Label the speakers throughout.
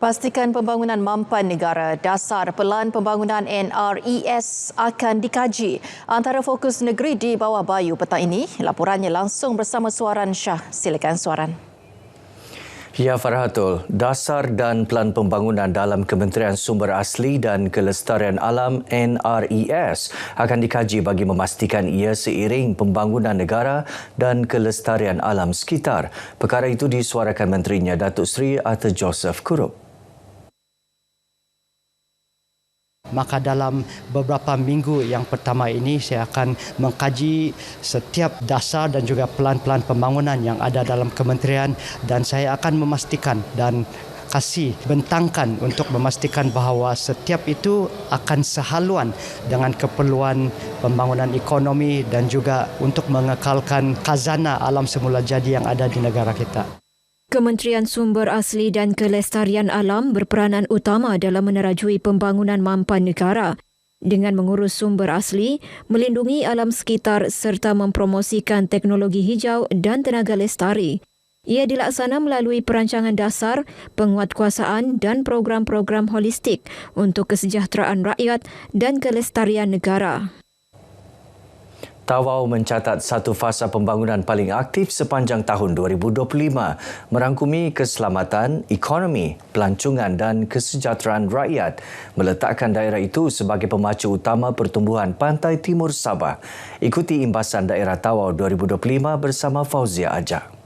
Speaker 1: Pastikan pembangunan mampan negara, dasar pelan pembangunan NRES akan dikaji. Antara fokus negeri di bawah Bayu petang ini, laporannya langsung bersama Suaran Shah. Silakan Suaran.
Speaker 2: Ya, Farhatul, dasar dan pelan pembangunan dalam Kementerian Sumber Asli dan Kelestarian Alam NRES akan dikaji bagi memastikan ia seiring pembangunan negara dan kelestarian alam sekitar. Perkara itu disuarakan Menterinya Datuk Seri Arthur Joseph Kurup.
Speaker 3: Maka dalam beberapa minggu yang pertama ini saya akan mengkaji setiap dasar dan juga pelan-pelan pembangunan yang ada dalam kementerian, dan saya akan memastikan dan kasih bentangkan untuk memastikan bahawa setiap itu akan sehaluan dengan keperluan pembangunan ekonomi dan juga untuk mengekalkan khazanah alam semula jadi yang ada di negara kita.
Speaker 4: Kementerian Sumber Asli dan Kelestarian Alam berperanan utama dalam menerajui pembangunan mampan negara dengan mengurus sumber asli, melindungi alam sekitar serta mempromosikan teknologi hijau dan tenaga lestari. Ia dilaksana melalui perancangan dasar, penguatkuasaan dan program-program holistik untuk kesejahteraan rakyat dan kelestarian negara.
Speaker 2: Tawau mencatat satu fasa pembangunan paling aktif sepanjang tahun 2025, merangkumi keselamatan, ekonomi, pelancongan dan kesejahteraan rakyat, meletakkan daerah itu sebagai pemacu utama pertumbuhan pantai timur Sabah. Ikuti imbasan daerah Tawau 2025 bersama Fauzia Ajak.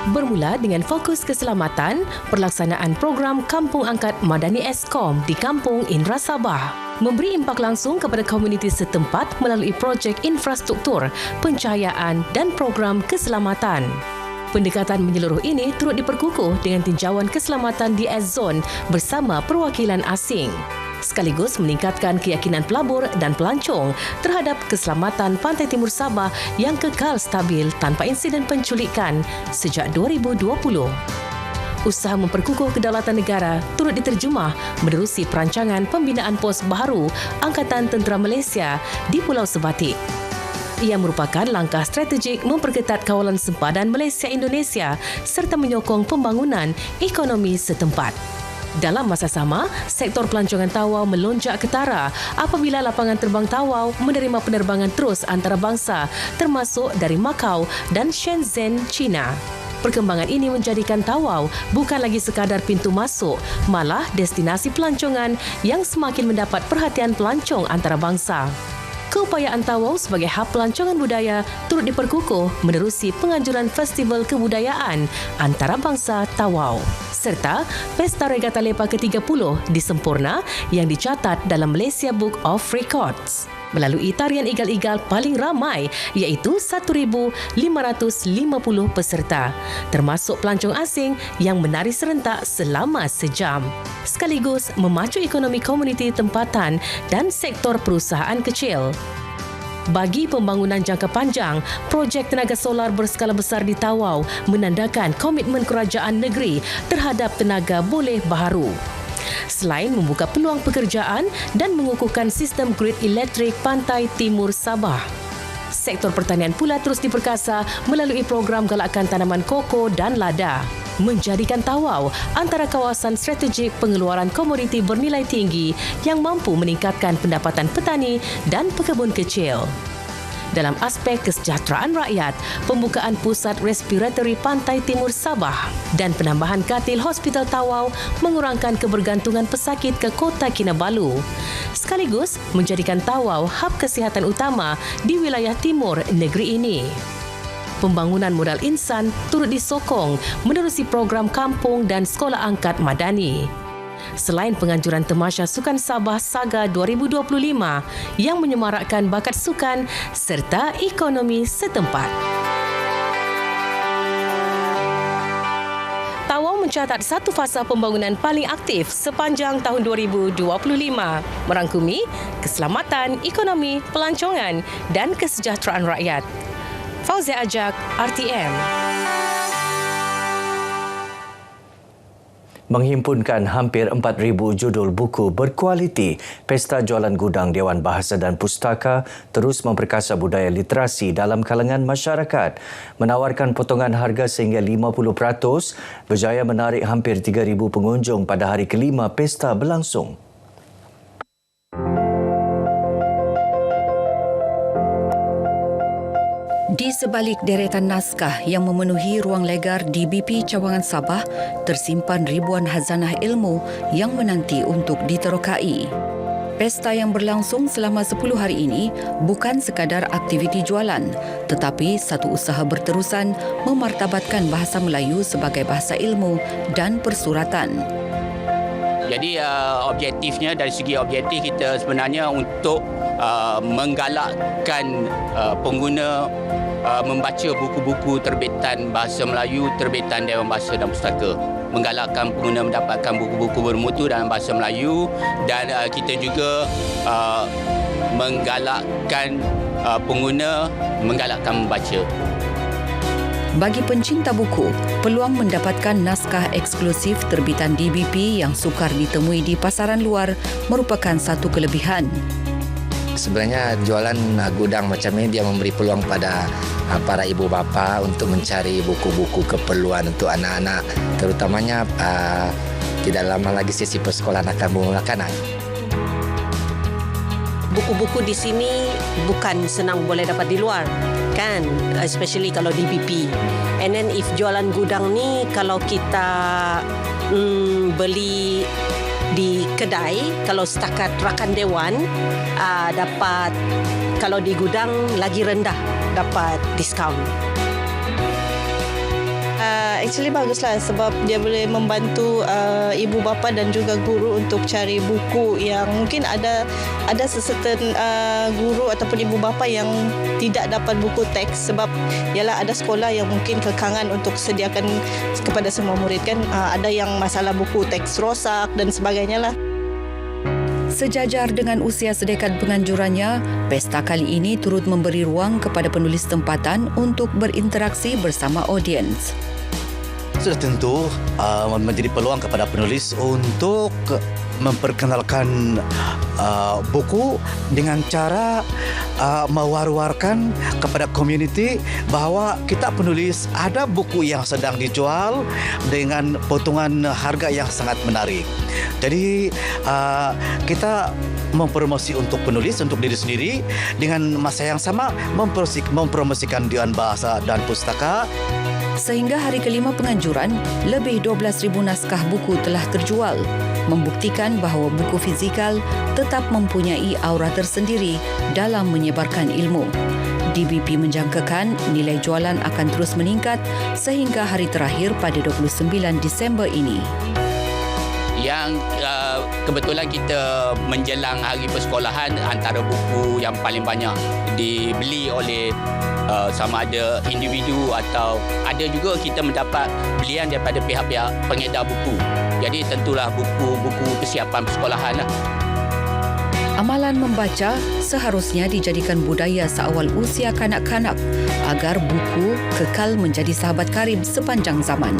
Speaker 5: Bermula dengan fokus keselamatan, pelaksanaan program Kampung Angkat Madani Eskom di Kampung Indra Sabah memberi impak langsung kepada komuniti setempat melalui projek infrastruktur, pencahayaan dan program keselamatan. Pendekatan menyeluruh ini turut diperkukuh dengan tinjauan keselamatan di S-Zone bersama perwakilan asing, sekaligus meningkatkan keyakinan pelabur dan pelancong terhadap keselamatan pantai timur Sabah yang kekal stabil tanpa insiden penculikan sejak 2020. Usaha memperkukuh kedaulatan negara turut diterjemah menerusi perancangan pembinaan pos baharu Angkatan Tentera Malaysia di Pulau Sebatik. Ia merupakan langkah strategik memperketat kawalan sempadan Malaysia-Indonesia serta menyokong pembangunan ekonomi setempat. Dalam masa sama, sektor pelancongan Tawau melonjak ketara apabila lapangan terbang Tawau menerima penerbangan terus antarabangsa termasuk dari Macau dan Shenzhen, China. Perkembangan ini menjadikan Tawau bukan lagi sekadar pintu masuk, malah destinasi pelancongan yang semakin mendapat perhatian pelancong antarabangsa. Keupayaan Tawau sebagai hub pelancongan budaya turut diperkukuh menerusi penganjuran Festival Kebudayaan Antarabangsa Tawau serta Pesta Regata Lepa ke-30 di Sempurna yang dicatat dalam Malaysia Book of Records melalui tarian igal-igal paling ramai iaitu 1,550 peserta termasuk pelancong asing yang menari serentak selama sejam sekaligus memacu ekonomi komuniti tempatan dan sektor perusahaan kecil. Bagi pembangunan jangka panjang, projek tenaga solar berskala besar di Tawau menandakan komitmen kerajaan negeri terhadap tenaga boleh baharu. Selain membuka peluang pekerjaan dan mengukuhkan sistem grid elektrik pantai timur Sabah, sektor pertanian pula terus diperkasa melalui program galakan tanaman koko dan lada, menjadikan Tawau antara kawasan strategik pengeluaran komoditi bernilai tinggi yang mampu meningkatkan pendapatan petani dan pekebun kecil. Dalam aspek kesejahteraan rakyat, pembukaan Pusat Respiratory Pantai Timur Sabah dan penambahan katil Hospital Tawau mengurangkan kebergantungan pesakit ke Kota Kinabalu, sekaligus menjadikan Tawau hub kesihatan utama di wilayah timur negeri ini. Pembangunan modal insan turut disokong menerusi program kampung dan sekolah angkat madani. Selain penganjuran Temasya Sukan Sabah Saga 2025 yang menyemarakkan bakat sukan serta ekonomi setempat. Tawau mencatat satu fasa pembangunan paling aktif sepanjang tahun 2025, merangkumi keselamatan, ekonomi, pelancongan dan kesejahteraan rakyat. Fauzia Ajak, RTM.
Speaker 2: Menghimpunkan hampir 4,000 judul buku berkualiti, Pesta Jualan Gudang Dewan Bahasa dan Pustaka terus memperkasa budaya literasi dalam kalangan masyarakat. Menawarkan potongan harga sehingga 50%, berjaya menarik hampir 3,000 pengunjung pada hari kelima pesta berlangsung.
Speaker 6: Di sebalik deretan naskah yang memenuhi ruang legar DBP Cawangan Sabah, tersimpan ribuan khazanah ilmu yang menanti untuk diterokai. Pesta yang berlangsung selama 10 hari ini bukan sekadar aktiviti jualan, tetapi satu usaha berterusan memartabatkan bahasa Melayu sebagai bahasa ilmu dan persuratan.
Speaker 7: Jadi objektifnya, dari segi objektif kita sebenarnya untuk menggalakkan pengguna membaca buku-buku terbitan bahasa Melayu, terbitan Dewan Bahasa dan Pustaka. Menggalakkan pengguna mendapatkan buku-buku bermutu dalam bahasa Melayu, dan kita juga menggalakkan pengguna membaca.
Speaker 6: Bagi pencinta buku, peluang mendapatkan naskah eksklusif terbitan DBP yang sukar ditemui di pasaran luar merupakan satu kelebihan.
Speaker 8: Sebenarnya jualan gudang macam ini dia memberi peluang pada para ibu bapa untuk mencari buku-buku keperluan untuk anak-anak, terutamanya tidak lama lagi sesi persekolahan akan memulakan.
Speaker 9: Buku-buku di sini bukan senang boleh dapat di luar, kan? Especially kalau DBP. And then if jualan gudang ni, kalau kita beli di kedai, kalau setakat rakan dewan dapat, kalau di gudang lagi rendah dapat diskaun.
Speaker 10: Actually baguslah sebab dia boleh membantu ibu bapa dan juga guru untuk cari buku yang mungkin ada certain guru ataupun ibu bapa yang tidak dapat buku teks sebab ialah ada sekolah yang mungkin kekangan untuk sediakan kepada semua murid kan, ada yang masalah buku teks rosak dan sebagainya lah.
Speaker 6: Sejajar dengan usia sedekat penganjurannya, pesta kali ini turut memberi ruang kepada penulis tempatan untuk berinteraksi bersama audiens.
Speaker 11: Sudah tentu menjadi peluang kepada penulis untuk memperkenalkan buku dengan cara mewar-warkan kepada komuniti bahawa kita penulis ada buku yang sedang dijual dengan potongan harga yang sangat menarik. Jadi kita mempromosi untuk penulis, untuk diri sendiri, dengan masa yang sama mempromosikan Dewan Bahasa dan Pustaka.
Speaker 6: Sehingga hari kelima penganjuran, lebih 12,000 naskah buku telah terjual, membuktikan bahawa buku fizikal tetap mempunyai aura tersendiri dalam menyebarkan ilmu. DBP menjangkakan nilai jualan akan terus meningkat sehingga hari terakhir pada 29 Disember ini.
Speaker 7: Yang kebetulan kita menjelang hari persekolahan, antara buku yang paling banyak dibeli oleh sama ada individu atau ada juga kita mendapat belian daripada pihak-pihak pengedar buku. Jadi tentulah buku-buku persiapan persekolahan lah.
Speaker 6: Amalan membaca seharusnya dijadikan budaya seawal usia kanak-kanak agar buku kekal menjadi sahabat karib sepanjang zaman.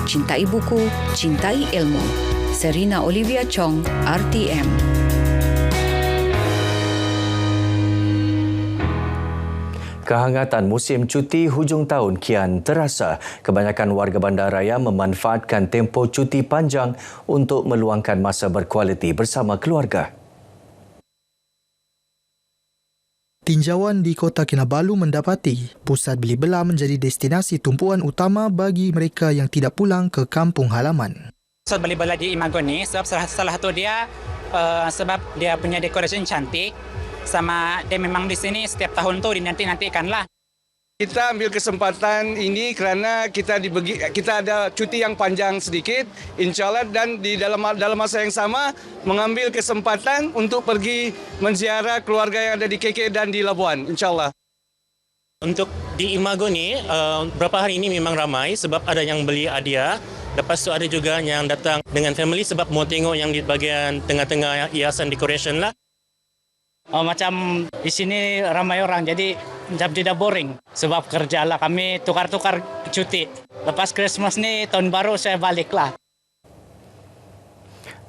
Speaker 6: Cintai buku, cintai ilmu. Serina Olivia Chong, RTM.
Speaker 2: Kehangatan musim cuti hujung tahun kian terasa. Kebanyakan warga bandaraya memanfaatkan tempoh cuti panjang untuk meluangkan masa berkualiti bersama keluarga.
Speaker 12: Tinjauan di Kota Kinabalu mendapati pusat beli belah menjadi destinasi tumpuan utama bagi mereka yang tidak pulang ke kampung halaman.
Speaker 13: Pusat beli belah di Imagoni sebab salah satu dia sebab dia punya dekorasi cantik. Sama dia memang di sini setiap tahun tu dinanti-nantikanlah.
Speaker 14: Kita ambil kesempatan ini kerana kita ada cuti yang panjang sedikit, insyaAllah, dan di dalam masa yang sama mengambil kesempatan untuk pergi menziarah keluarga yang ada di KK dan di Labuan, insyaAllah.
Speaker 15: Untuk di Imagoni, beberapa hari ini memang ramai sebab ada yang beli hadiah. Lepas tu ada juga yang datang dengan family sebab mau tengok yang di bahagian tengah-tengah hiasan decoration lah.
Speaker 13: Macam di sini ramai orang, jadi tidak boring sebab kerja lah. Kami tukar-tukar cuti. Lepas Christmas ni, tahun baru saya balik lah.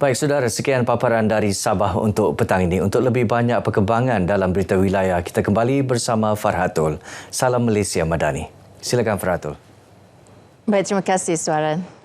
Speaker 2: Baik saudara, sekian paparan dari Sabah untuk petang ini. Untuk lebih banyak perkembangan dalam berita wilayah, kita kembali bersama Farhatul. Salam Malaysia Madani. Silakan Farhatul.
Speaker 1: Baik, terima kasih Suaran.